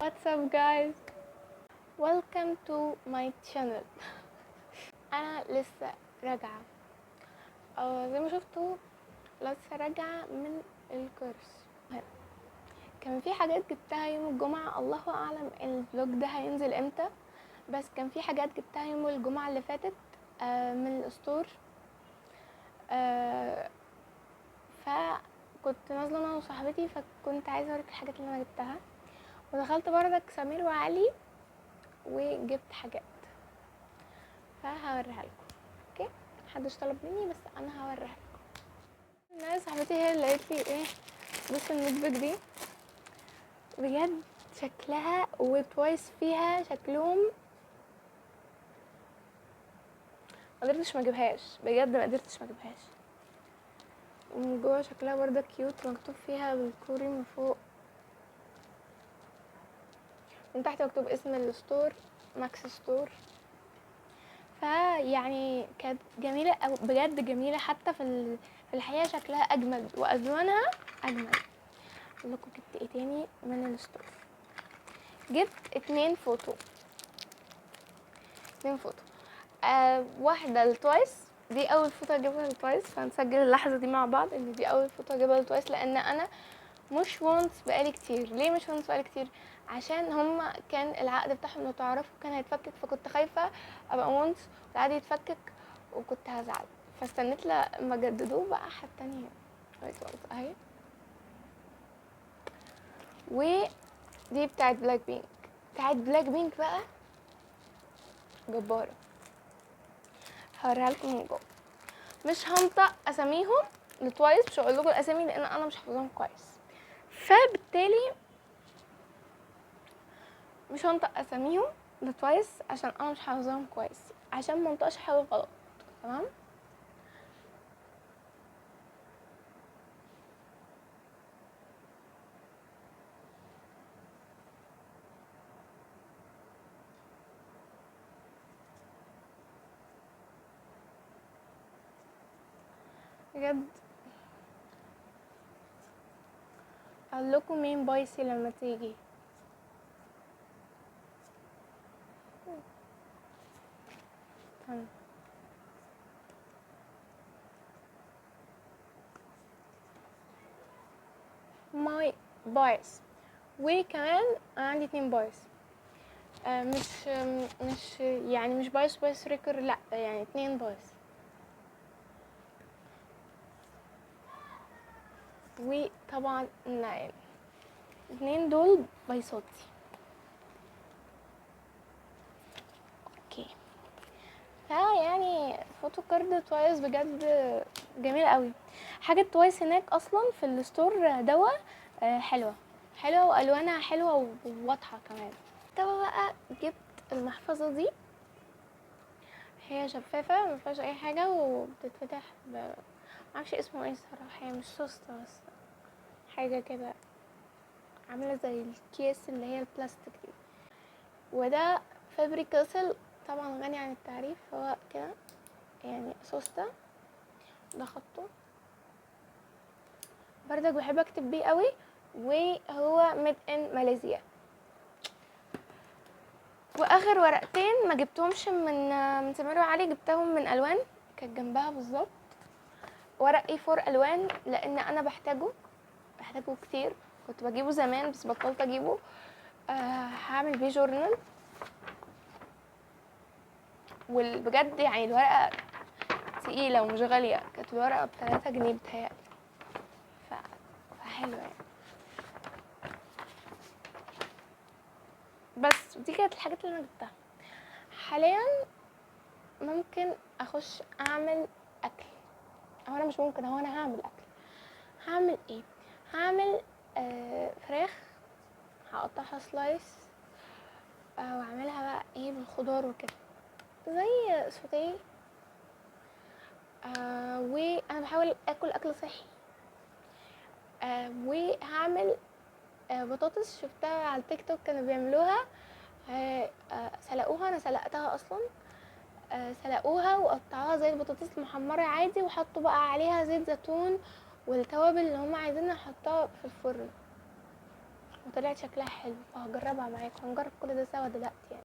What's up guys? Welcome to my channel. انا لسه راجعه زي ما شفتوا، لسه راجعه من الكورس. كان في حاجات جبتها يوم الجمعه، الله اعلم الفلوج ده هينزل امتى، بس كان في حاجات جبتها يوم الجمعه اللي فاتت من الستور. فكنت نازله انا وصاحبتي، فكنت عايزه اوريك الحاجات اللي انا جبتها، ودخلت بردك سمير وعلي وجبت حاجات فهوريها لكم. اوكي، محدش طلب مني بس انا هوريها لكم. الناس صاحبتي هي اللي قالت لي ايه، بص النوت بوك دي بجد شكلها وتوايس فيها شكلهم، ما قدرتش ما اجيبهاش، بجد ما قدرتش ما اجيبهاش. ومن جوه شكلها برضه كيوت، مكتوب فيها بالكوري من فوق، من تحت مكتوب اسم الستور ماكس ستور. فيعني كانت جميله أو بجد جميله، حتى في الحقيقه شكلها اجمل والوانها اجمل. اقول لكم جبت ايه تاني من الستور. جبت 2 فوتو، واحده لتوايس، دي اول فوتو اجيبها لتوايس، فهنسجل اللحظه دي مع بعض ان دي اول فوتو اجيبها لتوايس، لان انا مش وانس بقالي كتير. ليه مش وانس بقالي كتير؟ عشان هما كان العقد بتاعهم لو تعرفوا كان هيتفكك، فكنت خايفه ابقى وانس والعقد يتفكك وكنت هزعل، فاستنيت لما جددوه بقى حتى تانية اهي. ودي بتاعت بلاك بينك بقى جباره، هوريها لكم من جوه. مش هنطق اساميهم لتوايس، مش هقول لكم الاسامي لان انا مش حافظاهم كويس، فبالتالي مش هنطق اساميهم لتوايس عشان انا مش حافظاهم كويس، عشان ما انطقش حاجه غلط. تمام، بجد اقول لكم مين بايسي لما تيجي. ماي بايس، وكمان انا عندي 2 بايس، مش يعني مش بايس ريكر، لا يعني 2 بايس. وطبعا نايل، 2 دول بايصاتي. اوكي، يعني فوتو كارد توايس بجد جميل قوي. حاجه توايس هناك اصلا في الستور دوا حلوه والوانها حلوه وواضحه كمان. دوا بقى جبت المحفظه دي، هي شفافه ما فيهاش اي حاجه وبتتفتح معرفش اسمه ايه الصراحه، هي مش سوسته بس حاجه كده عامله زي الكيس اللي هي البلاستيك دي. وده فابري كاسل، طبعا غني عن التعريف، هو كده يعني سوسته، ده خطه بردك بحب اكتب بيه قوي، وهو ميد ان ماليزيا. واخر ورقتين ما جبتهمش من سمير وعلي، جبتهم من الوان كانت جنبها بالظبط، ورق A4 الوان، لان انا بحتاجه كتير، كنت بجيبه زمان بس بطلت اجيبه. هعمل بيه جورنال، وبجد يعني الورقه تقيله ومش غاليه، كانت الورقه ب3 جنيه بتهيألي، فحلوه يعني. بس دي كانت الحاجات اللي انا جبتها. حاليا ممكن اخش اعمل اكل، او انا مش ممكن، هو انا هعمل اكل. هعمل ايه؟ هعمل فراخ، هقطعها سلايس، واعملها بقى ايه بالخضار وكده زي سوتيه. وانا بحاول اكل اكل صحي. وهعمل بطاطس، شفتها على التيك توك كانوا بيعملوها، سلقوها، انا سلقتها اصلا، سلقوها وقطعوها زي البطاطس المحمره عادي، وحطوا بقى عليها زيت زيتون والتوابل اللي هم عايزين نحطها في الفرن. وطلعت شكلها حلو، فهجربها معاكم، هنجرب كل ده سوا دلوقتي يعني.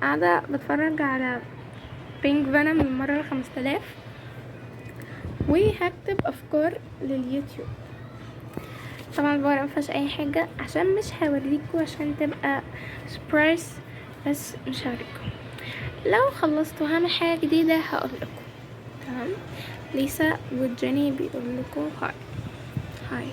قاعدة بتفرج على بينج فانم المرة 5000 وهكتب افكار لليوتيوب. طبعا الورقة مفيهاش اي حاجة عشان مش هوريكم، عشان تبقى سبرايز، بس مش هوريكم. لو خلصت وهعمل حاجة جديدة هقول لكم. تمام. ليسا وجيني بيقول لكم هاي.